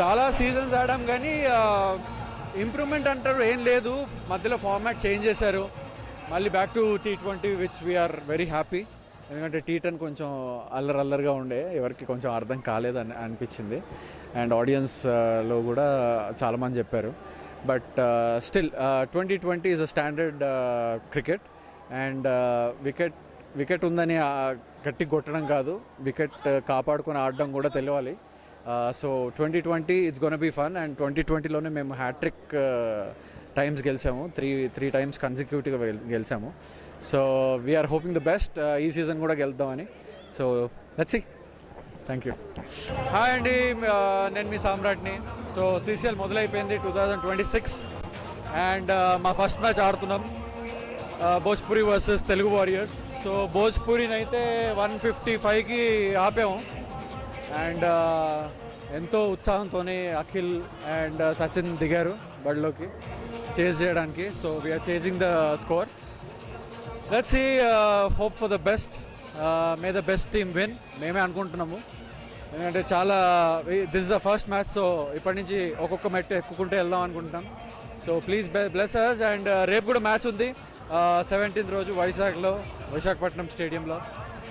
చాలా సీజన్స్ ఆడాం కానీ ఇంప్రూవ్మెంట్ అంటారు ఏం లేదు. మధ్యలో ఫార్మాట్ చేంజ్ చేశారు, మళ్ళీ back to T20 which we are very happy. ఎందుకంటే T10 కొంచెం అల్లరల్లరిగా ఉండే, ఎవరికి కొంచెం అర్థం కాలేదు అనిపించింది. అండ్ ఆడియన్స్లో కూడా చాలామంది చెప్పారు. But still 2020 is a standard cricket. And wicket ఉందని గట్టి కొట్టడం కాదు, వికెట్ కాపాడుకొని ఆడడం కూడా తెలియాలి. So 2020 it's gonna be fun. And 2020లోనే మేము హ్యాట్రిక్ టైమ్స్ గెలిచాము, త్రీ టైమ్స్ కన్సిక్యూటివ్గా గెలిచాము. So we're hoping the best, ఈ సీజన్ కూడా గెలుద్దామని. So let's see. Thank you. Hi అండి, నేను మీ సామ్రాట్ని. సో CCL మొదలైపోయింది 2026 అండ్ మా ఫస్ట్ మ్యాచ్ ఆడుతున్నాం, Bhojpuri versus Telugu warriors. So భోజ్పురిని అయితే 155కి ఆపాము. అండ్ ఎంతో ఉత్సాహంతోనే అఖిల్ అండ్ సచిన్ దిగారు బడిలోకి చేజ్ చేయడానికి. So we are chasing the score. Let's see, hope for the best. May the best team win మేమే అనుకుంటున్నాము. ఎందుకంటే చాలా this is the first match. So ఇప్పటి నుంచి ఒక్కొక్క మెట్టు ఎక్కుకుంటే వెళ్దాం అనుకుంటున్నాం. So please bless us. And రేపు కూడా మ్యాచ్ ఉంది 17th రోజు విశాఖపట్నం స్టేడియంలో.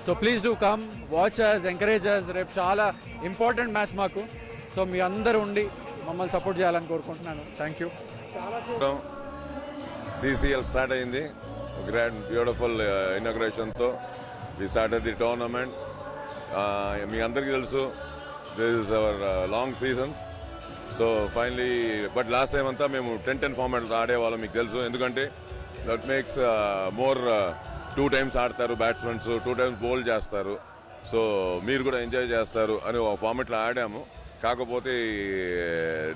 So please do come, watch us, encourage us. రేపు చాలా ఇంపార్టెంట్ మ్యాచ్ మాకు. సో మీ అందరూ ఉండి మమ్మల్ని సపోర్ట్ చేయాలని కోరుకుంటున్నాను. Thank you. CCL స్టార్ట్ అయింది, గ్రాండ్ బ్యూటిఫుల్ ఇనాగ్రేషన్తో వి స్టార్టెడ్ ది టోర్నమెంట్. మీ అందరికీ తెలుసు this is our long seasons. So finally but last time అంతా మేము 10-10 ఫార్మాట్ ఆడేవాళ్ళం, మీకు తెలుసు. ఎందుకంటే దట్ మేక్స్ మోర్ 2 times ఆడతారు బ్యాట్స్మెన్స్, 2 times బౌల్ చేస్తారు. సో మీరు కూడా ఎంజాయ్ చేస్తారు అని ఒక ఫార్మాట్లో ఆడాము. కాకపోతే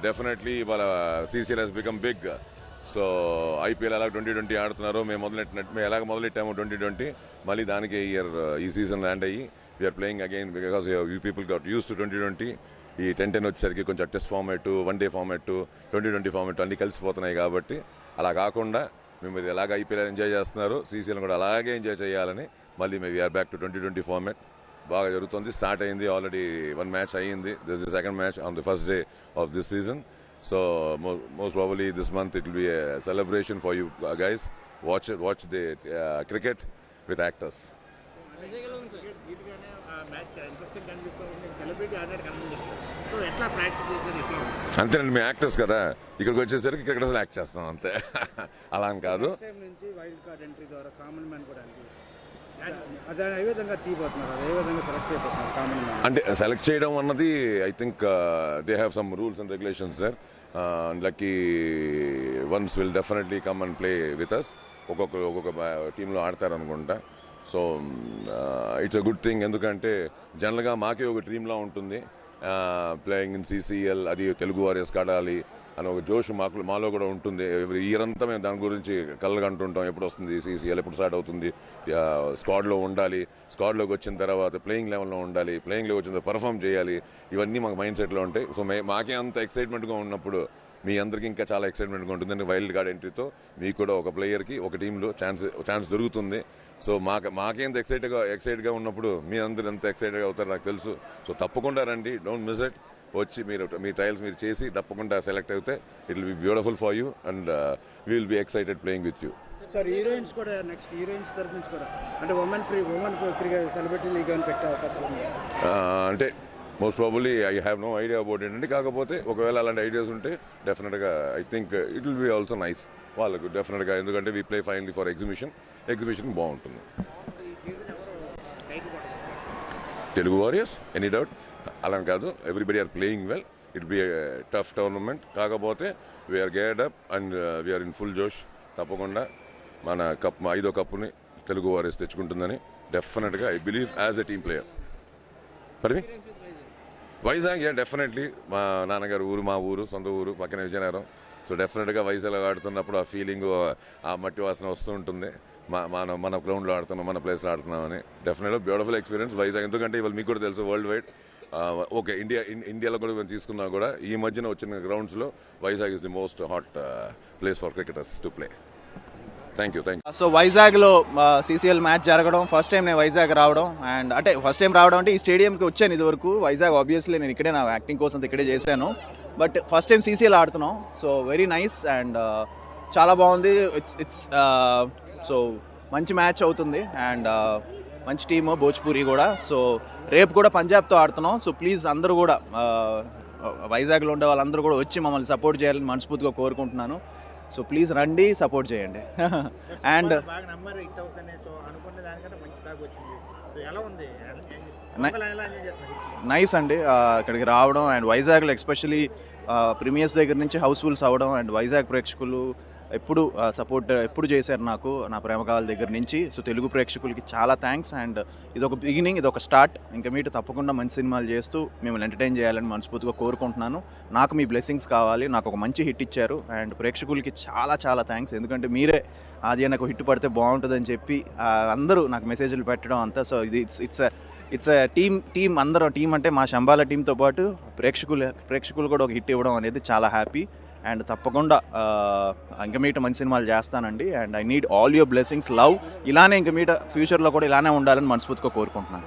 డెఫినెట్లీ ఇవాళ CCL he's become big. So IPL ఎలా 2020 ఆడుతున్నారో మేము ఎలాగ మొదలెట్టాము 2020, మళ్ళీ దానికి ఈ సీజన్ ల్యాండ్ అయ్యి we are playing again because you people got used to 2020. ఈ 10-10 వచ్చేసరికి కొంచెం test format, 1 day format, 2020 format అన్నీ కలిసిపోతున్నాయి. కాబట్టి అలా కాకుండా మేము ఎలాగ IPL ఎంజాయ్ చేస్తున్నారు, CCL కూడా అలాగే ఎంజాయ్ చేయాలని మళ్ళీ మేము వీఆర్ బ్యాక్ టు 2020 ఫార్మాట్. బాగా జరుగుతుంది, స్టార్ట్ అయింది ఆల్రెడీ. 1 match అయ్యింది. This is the second match on the first day of this season. So most probably this month it will B a celebration for you guys. Watch the cricket with actors. అంతేనండి, మేము actors కదా, ఇక్కడికి వచ్చేసరికి cricketers act చేస్తాం అంతే. అలా అని కాదు. అంటే సెలెక్ట్ చేయడం అన్నది I think they have some rules and regulations sir. Lucky ones will definitely come and play with us. ఒక్కొక్క టీంలో ఆడతారు అనుకుంటా. So it's a good thing. ఎందుకంటే జనరల్గా మాకే ఒక డ్రీమ్లా ఉంటుంది ప్లేయింగ్ ఇన్ CCL, అది తెలుగు వారియర్స్ ఆడాలి అని ఒక జోష్ మాలో కూడా ఉంటుంది. ఎవ్రీ ఇయర్ అంతా మేము దాని గురించి కళ్ళగా అంటుంటాం, ఎప్పుడు వస్తుంది CCL, ఎప్పుడు స్టార్ట్ అవుతుంది, స్క్వాడ్లో ఉండాలి, స్క్వాడ్లోకి వచ్చిన తర్వాత ప్లేయింగ్ లెవెల్లో ఉండాలి, ప్లేయింగ్లోకి వచ్చిన తర్వాత పర్ఫామ్ చేయాలి. ఇవన్నీ మాకు మైండ్ సెట్లో ఉంటాయి. సో మాకే అంత ఎక్సైట్మెంట్గా ఉన్నప్పుడు మీ అందరికీ ఇంకా చాలా ఎక్సైట్మెంట్గా ఉంటుంది. వైల్డ్ కార్డ్ ఎంట్రీతో మీకు కూడా ఒక ప్లేయర్కి ఒక టీంలో ఛాన్స్ దొరుకుతుంది. సో మాకేంత ఎక్సైట్గా ఉన్నప్పుడు మీ అందరూ ఎంత ఎక్సైట్గా అవుతారో నాకు తెలుసు. సో తప్పకుండా రండి, డోంట్ మిస్ ఇట్. వచ్చి మీ ట్రయల్స్ మీరు చేసి తప్పకుండా సెలెక్ట్ అయితే it will be beautiful for you and we will be excited playing with you. Sir heroines కూడా నెక్స్ట్ హీరోయిన్స్ తరఫు నుంచి కూడా అంటే ఉమెన్ క్రికెట్ సెలబ్రిటీ లీగ్ అని పెట్టే అవకాశం ఉంది. అంటే most probably I have no idea about ఏంటంటే, కాకపోతే ఒకవేళ అలాంటి ఐడియాస్ ఉంటే డెఫినెట్గా I think it will be also nice వాళ్ళకు డెఫినెట్గా. ఎందుకంటే we play finally for exhibition బాగుంటుంది. తెలుగు వారియర్స్ ఎనీ డౌట్ అలా కాదు, everybody are playing well. It be tough tournament. కాకపోతే we're geared up and we're in full జోష్. తప్పకుండా మన 5వ కప్పుని తెలుగు వారియర్స్ తెచ్చుకుంటుందని డెఫినెట్గా I believe as a team player. మరి వైజాగ్ డెఫినెట్లీ మా నాన్నగారు ఊరు, మా ఊరు, సొంత ఊరు పక్కనే విజయనగరం. సో డెఫినెట్గా వైజాగ్ ఆడుతున్నప్పుడు ఆ ఫీలింగ్, ఆ మట్టి వాసన వస్తూ ఉంటుంది. మన గ్రౌండ్లో ఆడుతున్నాం, మన ప్లేస్లో ఆడుతున్నామని. డెఫినెట్గా బ్యూటిఫుల్ ఎక్స్పీరియన్స్ వైజాగ్. ఎందుకంటే ఇవాళ మీకు కూడా తెలుసు వరల్డ్ వైడ్, ఓకే ఇండియాలో కూడా మేము తీసుకున్నా కూడా ఈ మధ్యన వచ్చిన గ్రౌండ్స్లో Vizag is the most hot place for cricketers to play. Thank you. So వైజాగ్లో CCL మ్యాచ్ జరగడం ఫస్ట్ టైం నేను వైజాగ్ రావడం. అండ్ అంటే ఫస్ట్ టైం రావడం అంటే ఈ స్టేడియంకి వచ్చాను ఇదివరకు. వైజాగ్ ఆబ్వియస్లీ నేను ఇక్కడే నా యాక్టింగ్ కోసం ఇక్కడే చేశాను. బట్ ఫస్ట్ టైం సీసీఎల్ ఆడుతున్నాం. సో వెరీ నైస్ అండ్ చాలా బాగుంది. ఇట్స్ సో మంచి మ్యాచ్ అవుతుంది అండ్ మంచి టీము భోజ్పూరి కూడా. సో రేపు కూడా పంజాబ్తో ఆడుతున్నాం. సో ప్లీజ్ అందరూ కూడా వైజాగ్లో ఉండే వాళ్ళందరూ కూడా వచ్చి మమ్మల్ని సపోర్ట్ చేయాలని మనస్ఫూర్తిగా కోరుకుంటున్నాను. సో ప్లీజ్ రండి, సపోర్ట్ చేయండి. అండ్ బాగా నమ్మరు హిట్ అవుతుంది. సో అనుకున్న దానికంటే మంచి టాక్ వచ్చింది. సో ఎలా ఉంది? ఎలా ఎంజాయ్ చేస్తున్నారు? నైస్ అండి ఇక్కడికి రావడం అండ్ వైజాగ్లో ఎస్పెషలీ ప్రీమియర్స్ దగ్గర నుంచి హౌస్ఫుల్స్ అవ్వడం అండ్ వైజాగ్ ప్రేక్షకులు ఎప్పుడు సపోర్ట్ ఎప్పుడు చేశారు నాకు, నా ప్రేమకాల దగ్గర నుంచి. సో తెలుగు ప్రేక్షకులకి చాలా థ్యాంక్స్ అండ్ ఇది ఒక బిగినింగ్, ఇది ఒక స్టార్ట్. ఇంకా మీటు తప్పకుండా మంచి సినిమాలు చేస్తూ మిమ్మల్ని ఎంటర్టైన్ చేయాలని మనస్ఫూర్తిగా కోరుకుంటున్నాను. నాకు మీ బ్లెస్సింగ్స్ కావాలి. నాకు ఒక మంచి హిట్ ఇచ్చారు అండ్ ప్రేక్షకులకి చాలా చాలా థ్యాంక్స్. ఎందుకంటే మీరే అది నాకు హిట్ పడితే బాగుంటుందని చెప్పి అందరూ నాకు మెసేజ్లు పెట్టడం అంతా. సో ఇది ఇట్స్ టీమ్ అందరూ టీం అంటే మా శంబాల టీంతో పాటు ప్రేక్షకులు కూడా ఒక హిట్ ఇవ్వడం అనేది చాలా హ్యాపీ. అండ్ తప్పకుండా ఇంకా మీట మంచి సినిమాలు చేస్తానండి. And I need all your blessings, love. ఇలానే ఇంకా మీట ఫ్యూచర్లో కూడా ఇలానే ఉండాలని మనస్ఫూర్తిగా కోరుకుంటున్నాను.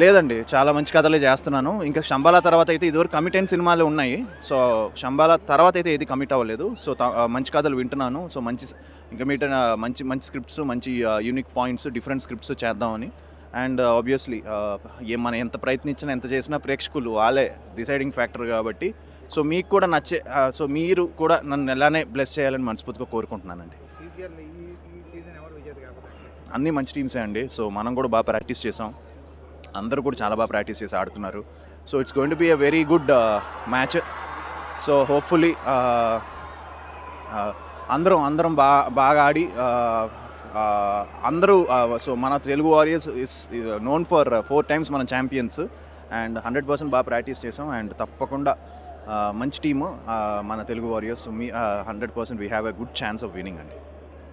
లేదండి, చాలా మంచి కథలే చేస్తున్నాను. ఇంకా శంబాల తర్వాత అయితే ఇదివరకు కమిట్ అయిన సినిమాలు ఉన్నాయి. సో శంబాల తర్వాత అయితే ఏది కమిట్ అవ్వలేదు. సో మంచి కథలు వింటున్నాను. సో ఇంకా మీట మంచి స్క్రిప్ట్స్, మంచి యూనిక్ పాయింట్స్, డిఫరెంట్ స్క్రిప్ట్స్ చేద్దామని. అండ్ ఆబ్వియస్లీ మనం ఎంత ప్రయత్నించినా ఎంత చేసినా ప్రేక్షకులు వాళ్ళే డిసైడింగ్ ఫ్యాక్టర్ కాబట్టి. సో మీకు కూడా నచ్చే సో మీరు కూడా నన్ను ఎలానే బ్లెస్ చేయాలని మనస్ఫూర్తిగా కోరుకుంటున్నానండి. అన్నీ మంచి టీమ్సే అండి. సో మనం కూడా బాగా ప్రాక్టీస్ చేసాం. అందరూ కూడా చాలా బాగా ప్రాక్టీస్ చేసి ఆడుతున్నారు. So it's going to be a very good match. So hopefully అందరం బాగా ఆడి అందరూ సో మన Telugu warriors is known for 4 times మన ఛాంపియన్స్ అండ్ 100% బాగా ప్రాక్టీస్ చేసాం. అండ్ తప్పకుండా మంచి టీము మన Telugu warriors. 100% we have a good chance of winning అండి.